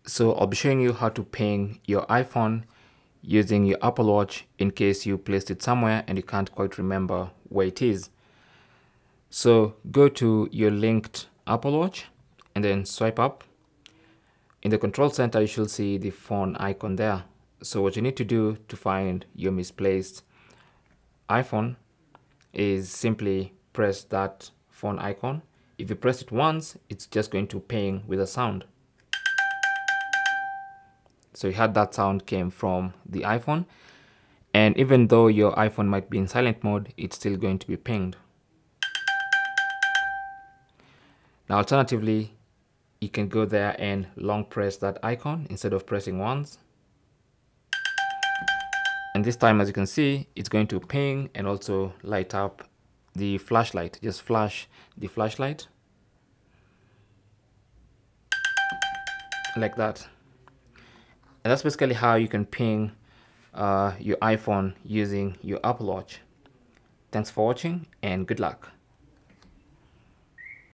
So I'll be showing you how to ping your iPhone using your Apple Watch in case you placed it somewhere and you can't quite remember where it is. So go to your linked Apple Watch and then swipe up. In the control center, you should see the phone icon there. So what you need to do to find your misplaced iPhone is simply press that phone icon. If you press it once, it's just going to ping with a sound. So you heard that sound came from the iPhone. And even though your iPhone might be in silent mode, it's still going to be pinged. Now, alternatively, you can go there and long press that icon instead of pressing once. And this time, as you can see, it's going to ping and also light up the flashlight. Just flash the flashlight like that. And that's basically how you can ping your iPhone using your Apple Watch. Thanks for watching and good luck.